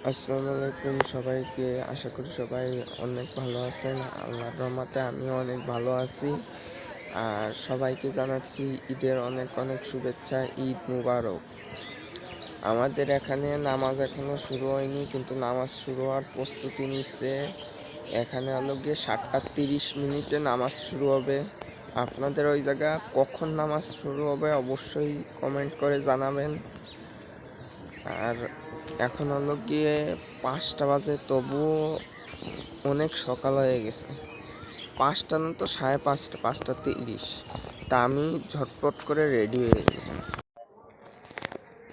আসসালামু আলাইকুম সবাইকে। আশা করি সবাই অনেক ভালো আছেন। আল্লাহর রহমতে আমিও অনেক ভালো আছি। আর সবাইকে জানাচ্ছি ঈদের অনেক অনেক শুভেচ্ছা। ঈদ মুবারক। আমাদের এখানে নামাজ এখনো শুরু হয়নি, কিন্তু নামাজ শুরু হওয়ার প্রস্তুতি নিচ্ছে। এখানে হলো গিয়ে 7:30 নামাজ শুরু হবে। আপনাদের ওই জায়গা কখন নামাজ শুরু হবে অবশ্যই কমেন্ট করে জানাবেন। আর এখন হলো গিয়ে 5টা বাজে, তবুও অনেক সকাল হয়ে গেছে। 5টা না তো 5:30, 5:30। তা আমি ঝটপট করে রেডি হয়ে গেলাম।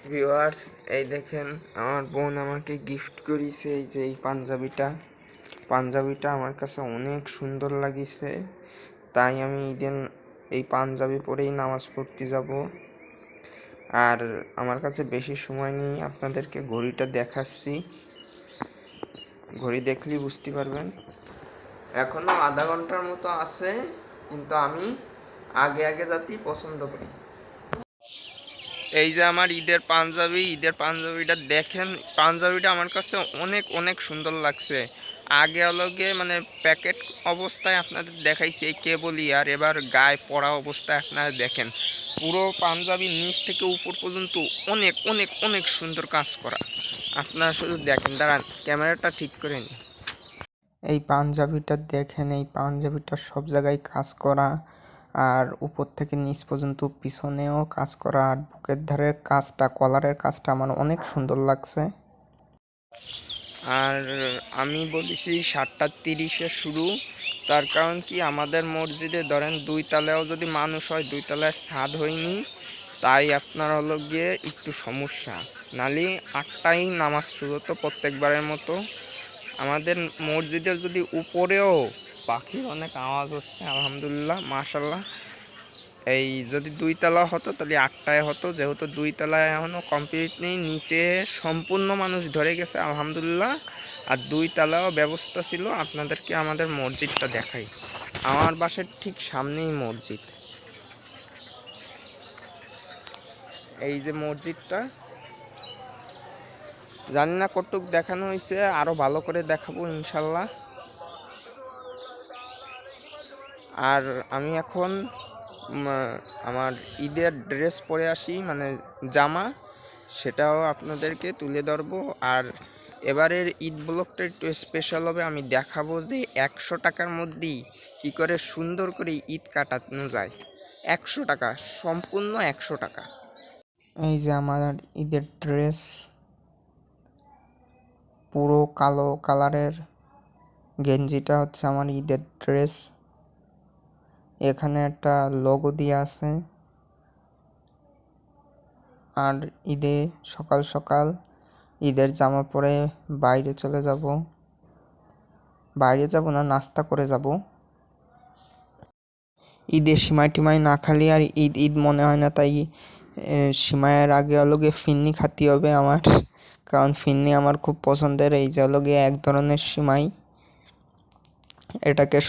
ভিউয়ার্স, এই দেখেন আমার বোন আমাকে গিফট করেছে এই যে এই পাঞ্জাবিটা আমার কাছে অনেক সুন্দর লাগিছে। তাই আমি ঈদের এই পাঞ্জাবি পরেই নামাজ পড়তে যাব। আর আমার কাছে বেশি সময় নেই, আপনাদেরকে ঘড়িটা দেখাচ্ছি। ঘড়ি দেখলেই বুঝতে পারবেন। এখনো আধা ঘন্টার মতো আছে, কিন্তু আমি আগে আগে যেতেই পছন্দ করি। এই যে আমার ঈদের পাঞ্জাবিটা দেখেন। পাঞ্জাবিটা আমার কাছে অনেক অনেক সুন্দর লাগছে। আগে হলো গিয়ে মানে প্যাকেট অবস্থায় আপনাদের দেখাইছি এই কেবলই, আর এবার গায়ে পরা অবস্থায় আপনারা দেখেন পুরো পাঞ্জাবির নিচ থেকে উপর পর্যন্ত অনেক অনেক অনেক সুন্দর কাজ করা। আপনারা শুধু দেখেন, দাঁড়ান ক্যামেরাটা ঠিক করে নিন। এই পাঞ্জাবিটা দেখেন, এই পাঞ্জাবিটা সব জায়গায় কাজ করা, আর উপর থেকে নিচ পর্যন্ত পিছনেও কাজ করা, আর বুকের ধারের কাজটা, কলারের কাজটা আমার অনেক সুন্দর লাগছে। আর আমি বলেছি 7:30 শুরু, তার কারণ কি আমাদের মসজিদে ধরেন 2 তলায়ও যদি মানুষ হয়, 2 তলায় ছাদ হয়নি, তাই আপনার হলো গিয়ে একটু সমস্যা। নালি 8টায় নামাজ শুরু হতো প্রত্যেকবারের মতো। আমাদের মসজিদের যদি উপরেও পাখির অনেক আওয়াজ হচ্ছে, আলহামদুলিল্লাহ মাশাল্লাহ। এই যদি 2 তলা হতো তাহলে 8টায় হতো, যেহেতু 2 তলায় এখনও কমপ্লিট নেই, নিচে সম্পূর্ণ মানুষ ধরে গেছে আলহামদুলিল্লাহ। আর 2 তলাও ব্যবস্থা ছিল। আপনাদেরকে আমাদের মসজিদটা দেখাই। আমার বাসার ঠিক সামনেই মসজিদ। এই যে মসজিদটা, জানি না কতটুক দেখানো হয়েছে, আরও ভালো করে দেখাবো ইনশাল্লাহ। আর আমি এখন আমার ঈদের ড্রেস পরে আসি, মানে জামা, সেটাও আপনাদেরকে তুলে ধরবো। আর এবারের ঈদ ব্লগটা একটু স্পেশাল হবে। আমি দেখাবো যে 100 টাকার মধ্যেই কী করে সুন্দর করে ঈদ কাটানো যায়। 100 টাকা, সম্পূর্ণ 100 টাকা। এই যে আমার ঈদের ড্রেস, পুরো কালো কালারের গেঞ্জিটা হচ্ছে আমার ঈদের ড্রেস। এখানে একটা লোগো দিয়ে আছে। আর ঈদে সকাল সকাল ঈদের জামা পরে বাইরে চলে যাব। বাইরে যাব না, নাস্তা করে যাব। ঈদের সিমাই টিমাই না খালি আর ঈদ ঈদ মনে হয় না, তাই সিমাইয়ের আগে হলো গিয়ে ফিন্নি খাতি হবে আমার, কারণ ফিন্নি আমার খুব পছন্দের। এই যে হলো গিয়ে এক ধরনের সিমাই, এটাকে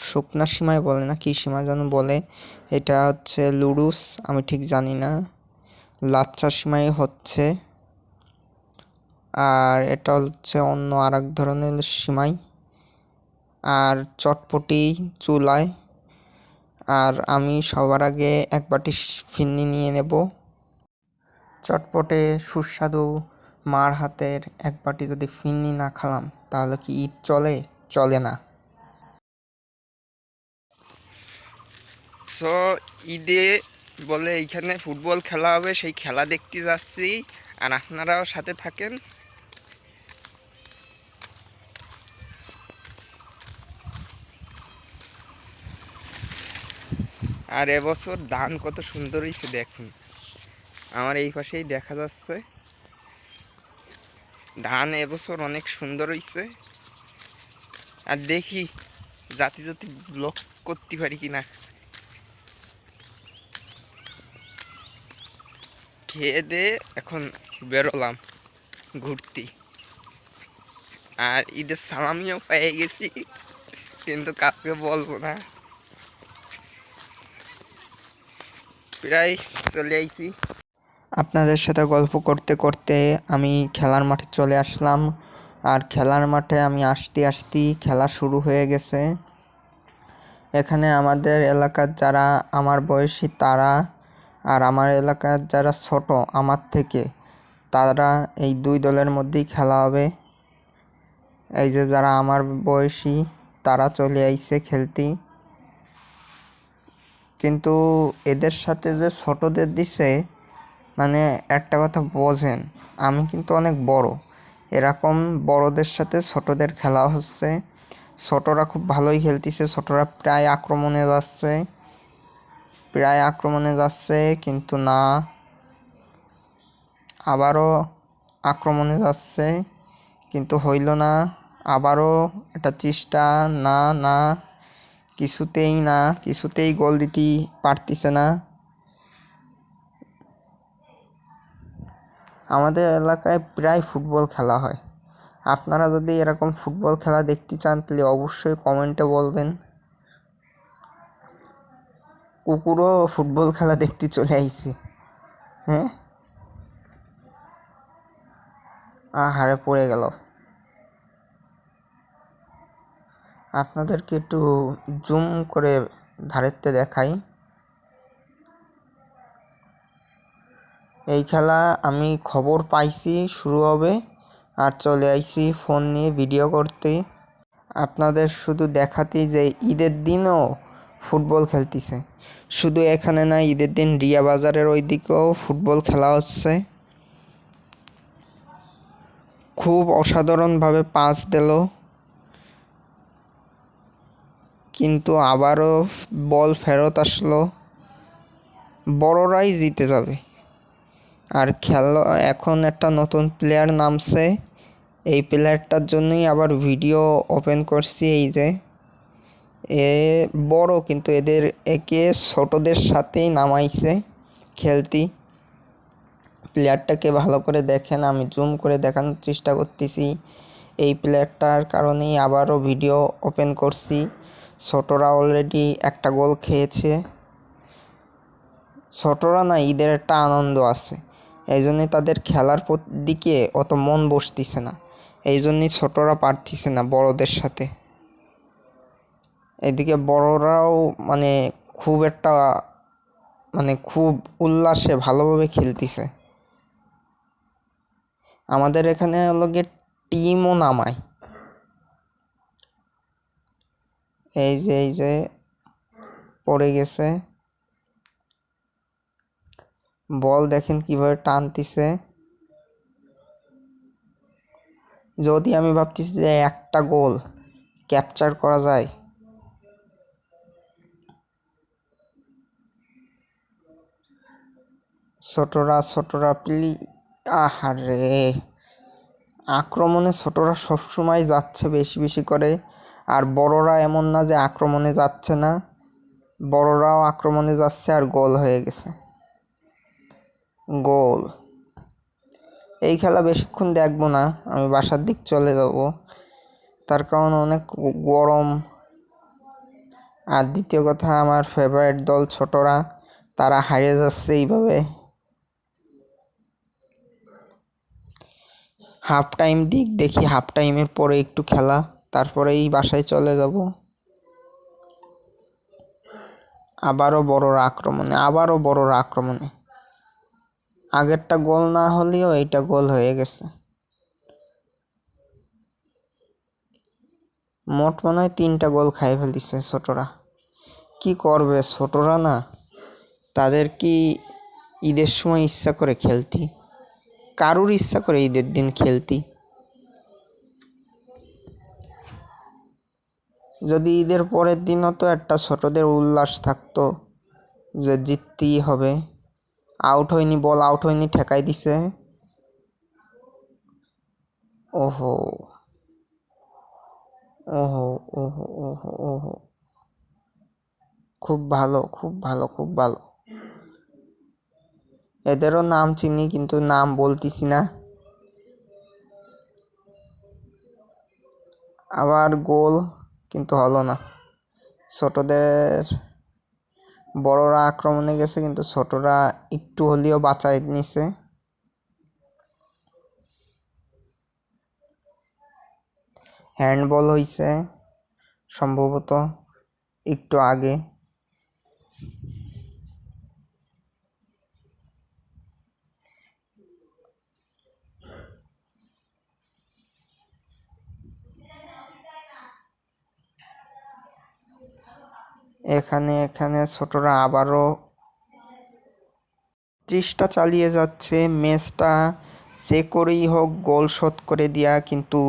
শুকনা সিমাই বলে না কি সিমাই যেন বলে। এটা হচ্ছে লুডুস, আমি ঠিক জানি না। লাচ্চা সিমাই হচ্ছে, আর এটা হচ্ছে অন্য আর এক ধরনের সিমাই। আর চটপটি চুলায়। আর আমি সবার আগে এক বাটি ফিন্নি নিয়ে নেব। চটপটে সুস্বাদু মার হাতের এক বাটি যদি ফিন্নি না খেলাম তাহলে কি ঈদ চলে? চলে না। সো ঈদে বলে এইখানে ফুটবল খেলা হবে, সেই খেলা দেখতে যাচ্ছি। আর আপনারাও সাথে থাকেন। আর এবছর ধান কত সুন্দর হয়েছে দেখুন, আমার এই পাশেই দেখা যাচ্ছে ধান এবছর অনেক সুন্দর হয়েছে। আর দেখি জাতি জাতি ব্লক করতে পারি কিনা। খেয়ে দিয়ে এখন বেরোলাম ঘুরতে। আর ঈদের সালামিও পেয়ে গেছি, কিন্তু কাউকে বলবো না। প্রায় চলে আইছি। আপনাদের সাথে গল্প করতে করতে আমি খেলার মাঠে চলে আসলাম। আর খেলার মাঠে আমি আসতেই খেলা শুরু হয়ে গেছে। এখানে আমাদের এলাকার যারা আমার বয়সী তারা আর আমার এলাকার যারা ছোট আমার থেকে তারা এই দুই দলের মধ্যেই খেলা হবে। এই যে যারা আমার বয়সী তারা চলে আইছে খেলতে, কিন্তু এদের সাথে যে ছোটদের দিছে, মানে একটা কথা বোঝেন, আমি কিন্তু অনেক বড়, এরকম বড়দের সাথে ছোটদের খেলা হচ্ছে। ছোটরা খুব ভালোই খেলতেছে, ছোটরা প্রায় আক্রমণে যাচ্ছে কিন্তু না, আবারও আক্রমণে যাচ্ছে কিন্তু হইল না, আবারও একটা চেষ্টা, না না কিছুতেই গোল দিতে পারতেছে না। আমাদের এলাকায় প্রায় ফুটবল খেলা হয়। আপনারা যদি এরকম ফুটবল খেলা দেখতে চান তাহলে অবশ্যই কমেন্টে বলবেন। কুকুরও ফুটবল খেলা দেখতে চলে আইছে। হ্যাঁ, হারে পড়ে গেল। আপনাদেরকে একটু জুম করে ধারেতে দেখাই। এই খেলা আমি খবর পাইছি শুরু হবে, আর চলে আইছি ফোন নিয়ে ভিডিও করতে আপনাদের শুধু দেখাতেই যে ঈদের দিনও ফুটবল খেলতেছে। শুধু এখানে না, ঈদের দিন রিয়া বাজারের ওই দিকেও ফুটবল খেলা হচ্ছে। খুব অসাধারণভাবে পাস দিল, কিন্তু আবারও বল ফেরত আসলো। বড়রাই জিতে যাবে। আর খেলা এখন একটা নতুন প্লেয়ার নামছে, এই প্লেয়ারটার জন্যই আবার ভিডিও ওপেন করছি। এই যে এ বড়, কিন্তু একে ছোটদের সাথেই নামাইছে খেলতে। প্লেয়ারটাকে ভালো করে দেখেন, আমি জুম করে দেখানোর চেষ্টা করতেছি। এই প্লেয়ারটার কারণেই আবারও ভিডিও ওপেন করছি। ছোটরা অলরেডি একটা গোল খেয়েছে। ছোটরা না, ঈদের একটা আনন্দ আছে, এই জন্যই তাদের খেলার দিকে অত মন বসতেছে না, এই জন্যই ছোটরা পারতেছে না বড়দের সাথে। এদিকে বড়রাও খুব উল্লাসে ভালোভাবে খেলতেছে। আমাদের এখানে গিয়ে টিমও নামায়। এই যে পড়ে গেছে, বল দেখেন কিভাবে টানতেছে। যদি আমি ভাবতেছি যে একটা গোল ক্যাপচার করা যায়, ছোটরা আহারে, আক্রমণে ছোটরা সবসময় যাচ্ছে বেশি করে, আর বড়রা এমন না যে আক্রমণে যাচ্ছে না, বড়রাও আক্রমণে যাচ্ছে, আর গোল হয়ে গেছে। গোল। এই খেলা বেশিক্ষণ দেখবো না, আমি বাসার দিক চলে যাব, তার কারণ অনেক গরম। আর দ্বিতীয় কথা, আমার ফেভারিট দল ছোটরা, তারা হারিয়ে যাচ্ছে এইভাবে। হাফ টাইম দেখি, হাফ টাইমের পরে একটু খেলা, তারপরেই বাসায় চলে যাব। আবারও বড়রা আক্রমণে। আগেরটা গোল না হলেও এইটা গোল হয়ে গেছে। মোট মনে হয় 3টা গোল খাই ফেলতেছে ছোটরা। কি করবে ছোটরা, না তাদের কি ঈদের সময় ইচ্ছা করে খেলতি? কারুর ইচ্ছা করে ঈদের দিন খেলতি? যদি ঈদের পরের দিনও তো একটা ছোটদের উল্লাস থাকতো যে জিততেই হবে। বল আউট হয়নি, ঠেকাই দিছে। ওহো ওহো ওহো ওহো ওহো, খুব ভালো। এদেরও নাম চিনি, কিন্তু নাম বলতেছি না। আবার গোল, কিন্তু হলো না। ছোটদের বড়রা আক্রমণে গেছে কিন্তু ছোটরা একটু হলেও বাঁচায় নিছে। হ্যান্ডবল হইছে সম্ভবত একটু আগে। এখানে ছোটরা আবারও চেষ্টা চালিয়ে যাচ্ছে ম্যাচটা যে করেই হোক গোল শোধ করে দেওয়া, কিন্তু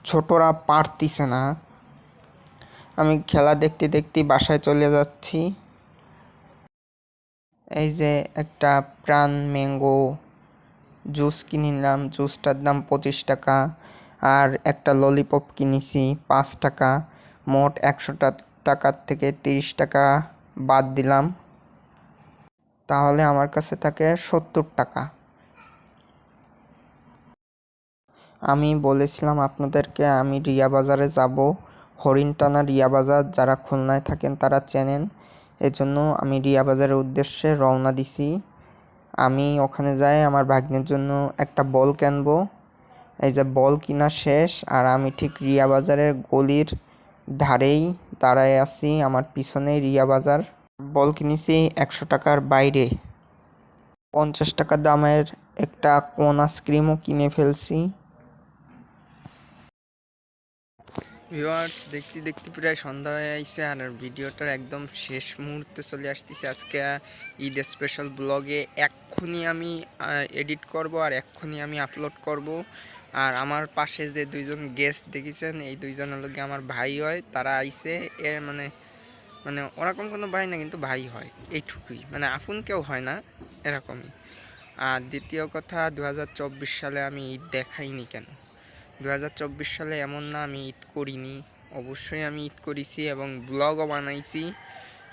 ছোটরা পারতিছে না। আমি খেলা দেখতে দেখতে বাসায় চলে যাচ্ছি। এই যে একটা প্রাণ ম্যাঙ্গো জুস কিনলাম, জুসটার দাম 25 টাকা। আর একটা ললিপপ কিনেছি 5 টাকা। মোট 100 টাকার থেকে 30 টাকা বাদ দিলাম, তাহলে আমার কাছে থাকে 70 টাকা। আমি বলেছিলাম আপনাদেরকে আমি রিয়া বাজারে যাব, হরিণটানা রিয়া বাজার। যারা খুলনায় থাকেন তারা চেনেন, এজন্য আমি রিয়া বাজারের উদ্দেশ্যে রওনা দিছি। আমি ওখানে যাই আমার ভাগ্নের জন্য একটা বল কিনবো। এই যে বল কিনা শেষ, আর আমি ঠিক রিয়া বাজারের গলির ধারেই দাঁড়ায় আছি, আমার পিছনেই রিয়া বাজার। বল কিনেছি 100 টাকার বাইরে। 50 টাকা দামের একটা কোন আইসক্রিমও কিনে ফেলছি। ভিউয়ার্স, দেখতে দেখতে প্রায় সন্ধ্যা হয়ে আইছে, আর ভিডিওটার একদম শেষ মুহূর্তে চলে আসতেছে। আজকে ঈদ স্পেশাল ব্লগে এক্ষুনি আমি এডিট করব আর এক্ষুনি আমি আপলোড করব। আর আমার পাশে যে দুইজন গেস্ট দেখেছেন, এই দুইজন হলো গিয়ে আমার ভাই হয়। তারা আইছে এর মানে মানে ওরকম কোনো ভাই না, কিন্তু ভাই হয় এইটুকুই, মানে আপন কেউ হয় না এরকমই। আর দ্বিতীয় কথা, 2024 সালে আমি ঈদ দেখাইনি কেন? 2024 সালে এমন না আমি ঈদ করিনি, অবশ্যই আমি ঈদ করেছি এবং ব্লগও বানাইছি।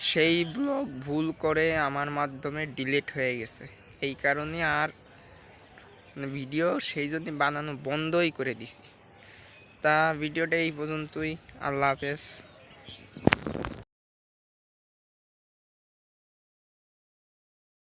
সেই ব্লগ ভুল করে আমার মাধ্যমে ডিলিট হয়ে গেছে, এই কারণে আর ভিডিও সেই জন্য বানানো বন্ধই করে দিছি। তা ভিডিওটা এই পর্যন্তই। আল্লাহ হাফেজ।